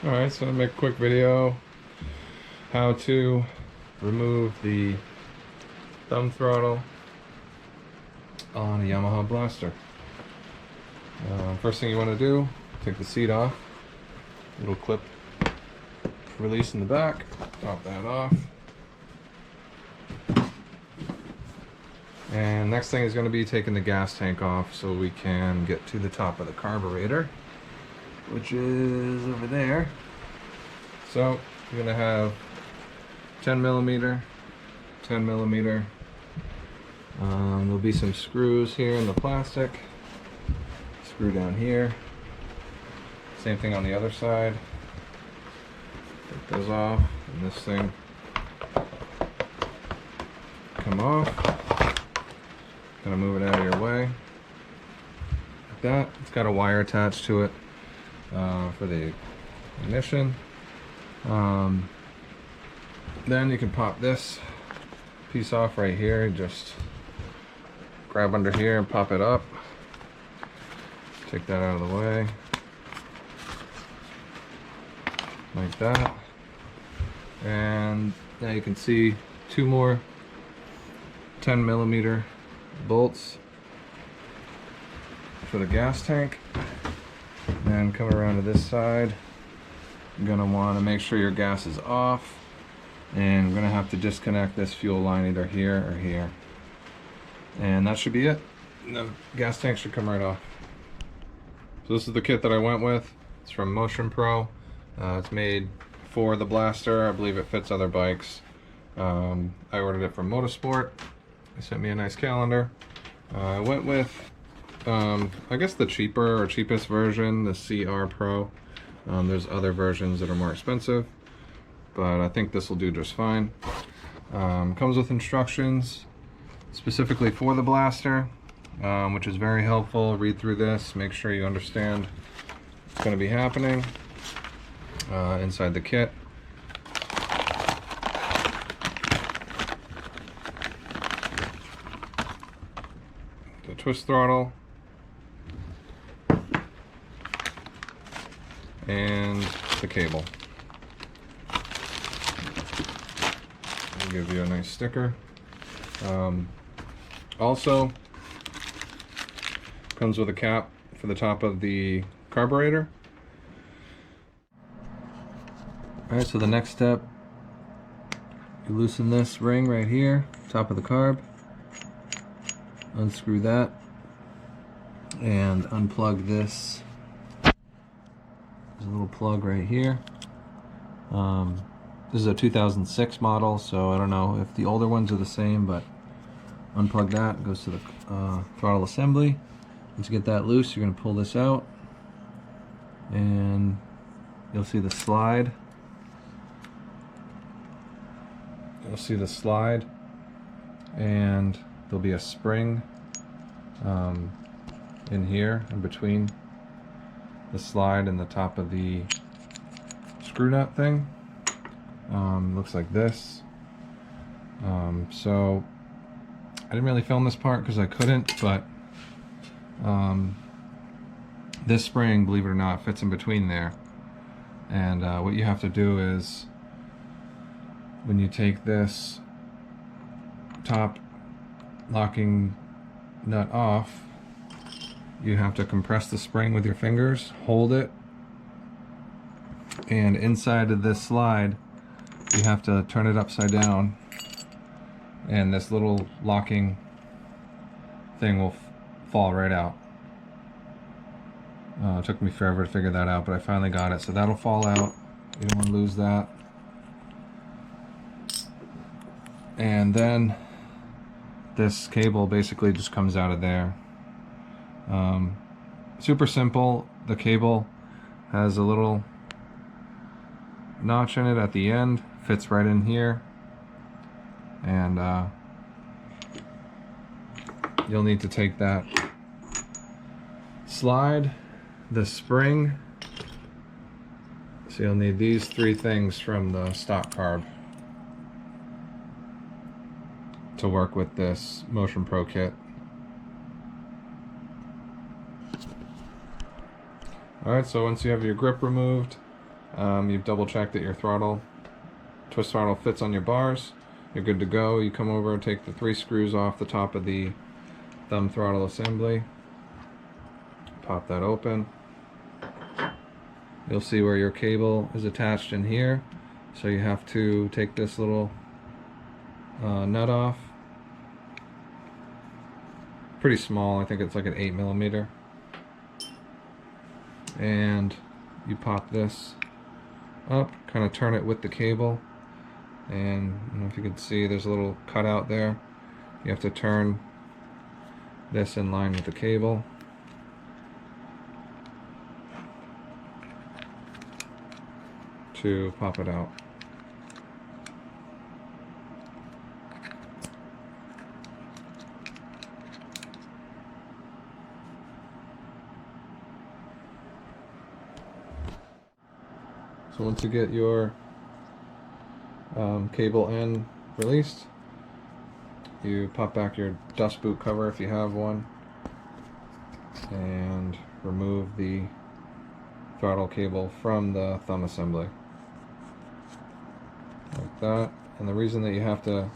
Alright, so I'm gonna make a quick video how to remove the thumb throttle on a Yamaha blaster. First thing you want to do, take the seat off. Little clip release in the back. Pop that off. And next thing is going to be taking the gas tank off so we can get to the top of the carburetor, which is over there. So you're going to have 10 millimeter, 10 millimeter. There'll be some screws here in the plastic. Screw down here. Same thing on the other side. Take those off, and this thing come off. Gonna move it out of your way like that. It's got a wire attached to it for the ignition. Then you can pop this piece off right here. Just grab under here and pop it up. Take that out of the way like that. And now you can see two more 10 millimeter bolts for the gas tank. And coming around to this side, you're going to want to make sure your gas is off, and we're going to have to disconnect this fuel line either here or here, and that should be it. The gas tank should come right off. So this is the kit that I went with. It's from Motion Pro. It's made for the blaster. I believe it fits other bikes. I ordered it from Motorsport. They sent me a nice calendar. I went with, I guess the cheaper or cheapest version, the CR Pro. There's other versions that are more expensive, but I think this will do just fine. Comes with instructions specifically for the blaster, which is very helpful. Read through this, make sure you understand what's going to be happening inside the kit. The twist throttle and the cable. I'll give you a nice sticker. Also comes with a cap for the top of the carburetor. Alright, so the next step, you loosen this ring right here, top of the carb. Unscrew that and unplug this. There's a little plug right here. This is a 2006 model, so I don't know if the older ones are the same, but unplug that. It goes to the throttle assembly. Once you get that loose, you're going to pull this out, and you'll see the slide. You'll see the slide, and there'll be a spring in here, in between the slide and the top of the screw nut thing. Looks like this. So I didn't really film this part because I couldn't, but this spring, believe it or not, fits in between there. And what you have to do is, when you take this top locking nut off, you have to compress the spring with your fingers, hold it, and inside of this slide you have to turn it upside down, and this little locking thing will fall right out. It took me forever to figure that out, but I finally got it. So that'll fall out. You don't want to lose that. And then this cable basically just comes out of there. Super simple. The cable has a little notch in it at the end, fits right in here, and you'll need to take that slide, the spring, so you'll need these three things from the stock carb to work with this Motion Pro kit. Alright, so once you have your grip removed, You've double checked that your twist throttle fits on your bars. You're good to go. You come over and take the 3 screws off the top of the thumb throttle assembly. Pop that open. You'll see where your cable is attached in here. So you have to take this little nut off. Pretty small, I think it's like an 8mm. And you pop this up, kind of turn it with the cable. And I don't know if you can see, there's a little cutout there. You have to turn this in line with the cable. To pop it out. So once you get your cable end released, you pop back your dust boot cover if you have one, and remove the throttle cable from the thumb assembly. Like that. And the reason that you have to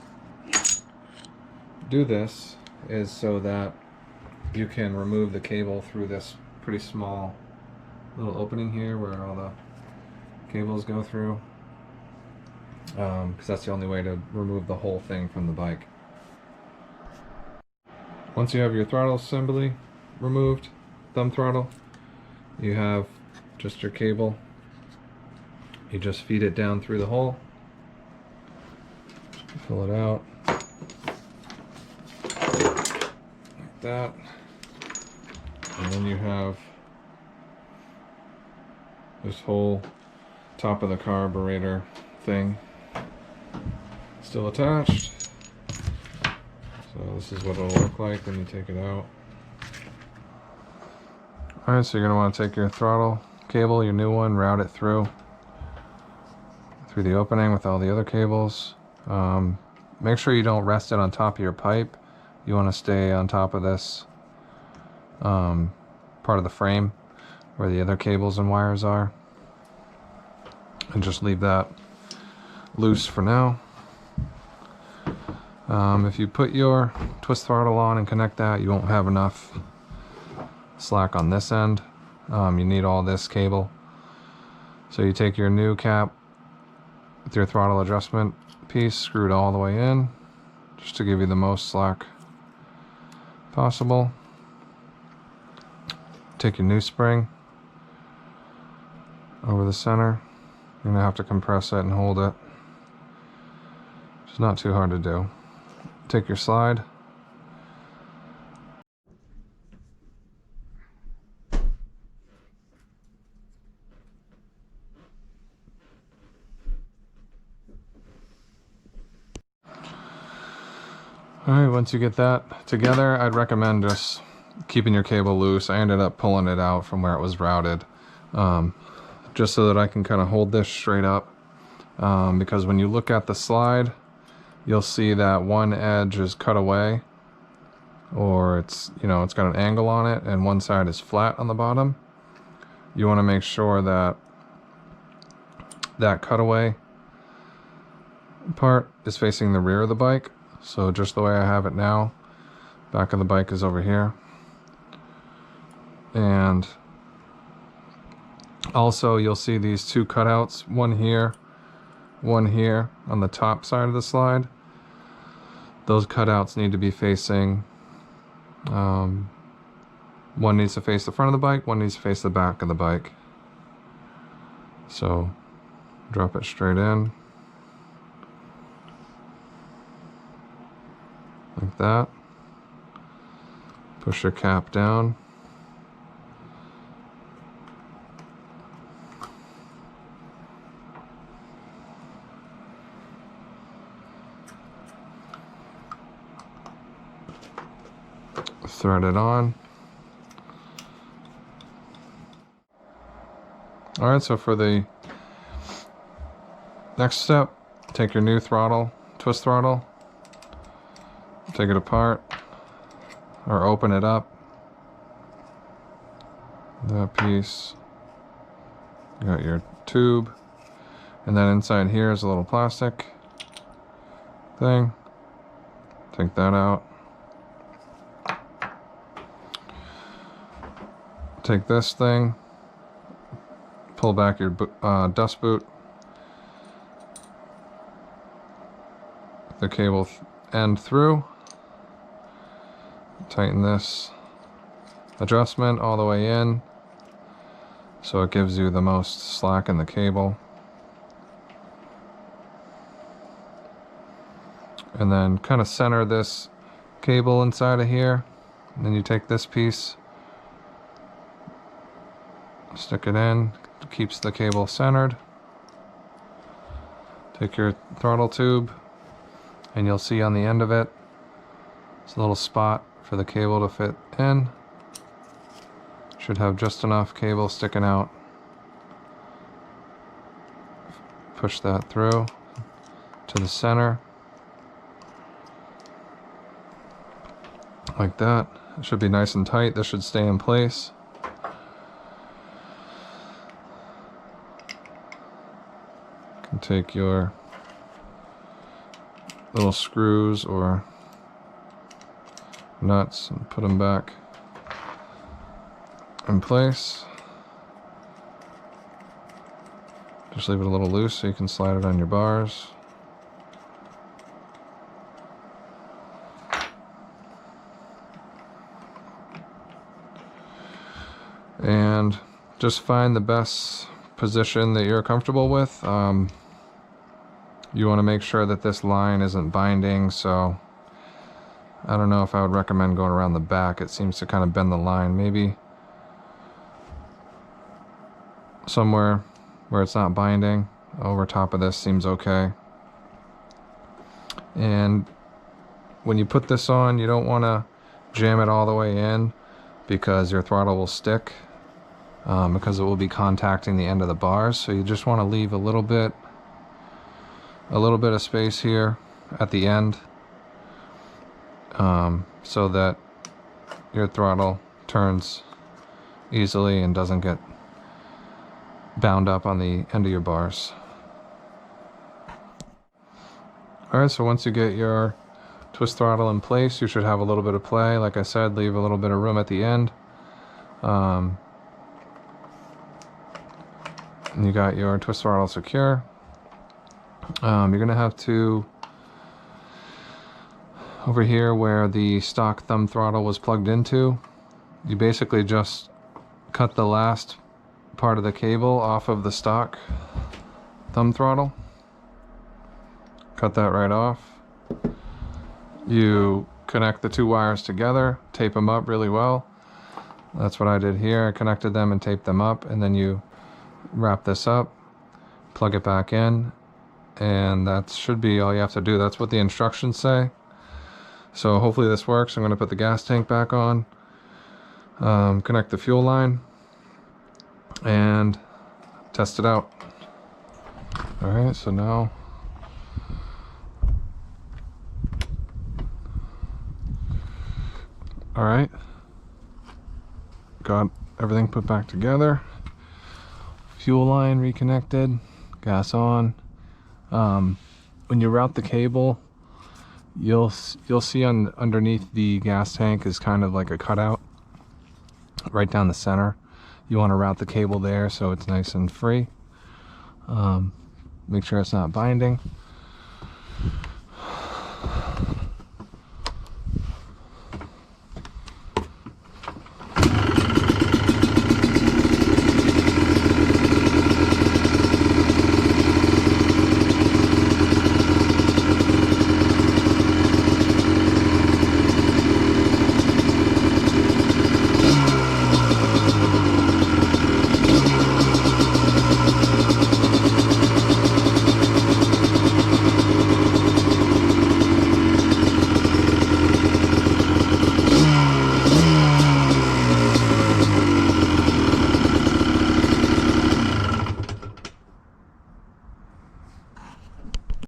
do this is so that you can remove the cable through this pretty small little opening here where all the cables go through, because that's the only way to remove the whole thing from the bike. Once you have your throttle assembly removed, thumb throttle, you have just your cable. You just feed it down through the hole, pull it out like that, and then you have this whole top of the carburetor thing still attached. So this is what it'll look like when you take it out. Alright, so you're going to want to take your throttle cable, your new one, route it through the opening with all the other cables. Make sure you don't rest it on top of your pipe. You want to stay on top of this part of the frame where the other cables and wires are, and just leave that loose for now. If you put your twist throttle on and connect that, you won't have enough slack on this end. You need all this cable. So you take your new cap with your throttle adjustment piece screwed all the way in, just to give you the most slack possible. Take your new spring over the center. You're gonna have to compress it and hold it. It's not too hard to do. Take your slide. Alright, once you get that together, I'd recommend just keeping your cable loose. I ended up pulling it out from where it was routed, just so that I can kind of hold this straight up, because when you look at the slide, you'll see that one edge is cut away, or it's got an angle on it, and one side is flat on the bottom. You want to make sure that that cutaway part is facing the rear of the bike. So just the way I have it now, back of the bike is over here. And also you'll see these two cutouts, one here on the top side of the slide. Those cutouts need to be facing, one needs to face the front of the bike, one needs to face the back of the bike. So drop it straight in. Like that. Push your cap down. Thread it on. Alright, so for the next step, take your new throttle, twist throttle, take it apart, or open it up. That piece You got your tube, and then inside here is a little plastic thing. Take that out. Take this thing, pull back your dust boot, the cable end through, tighten this adjustment all the way in so it gives you the most slack in the cable. And then kind of center this cable inside of here, and then you take this piece, stick it in, keeps the cable centered. Take your throttle tube, and you'll see on the end of it, it's a little spot for the cable to fit in. Should have just enough cable sticking out. Push that through to the center. Like that. It should be nice and tight. This should stay in place. You can take your little screws or nuts and put them back in place. Just leave it a little loose so you can slide it on your bars. And just find the best position that you're comfortable with. You want to make sure that this line isn't binding, so I don't know if I would recommend going around the back. It seems to kind of bend the line. Maybe somewhere where it's not binding over top of this seems okay. And when you put this on, you don't want to jam it all the way in because your throttle will stick, because it will be contacting the end of the bars. So you just want to leave a little bit of space here at the end, so that your throttle turns easily and doesn't get bound up on the end of your bars. Alright, so once you get your twist throttle in place, you should have a little bit of play. Like I said, leave a little bit of room at the end. And you got your twist throttle secure. You're going to have to, over here where the stock thumb throttle was plugged into, you basically just cut the last part of the cable off of the stock thumb throttle. Cut that right off. You connect the two wires together, tape them up really well. That's what I did here. I connected them and taped them up, and then you wrap this up, plug it back in, and that should be all you have to do. That's what the instructions say. So hopefully this works. I'm going to put the gas tank back on, connect the fuel line, and test it out. Alright, so now alright, got everything put back together, fuel line reconnected, gas on. When you route the cable, you'll see underneath the gas tank is kind of like a cutout right down the center. You want to route the cable there so it's nice and free. Make sure it's not binding.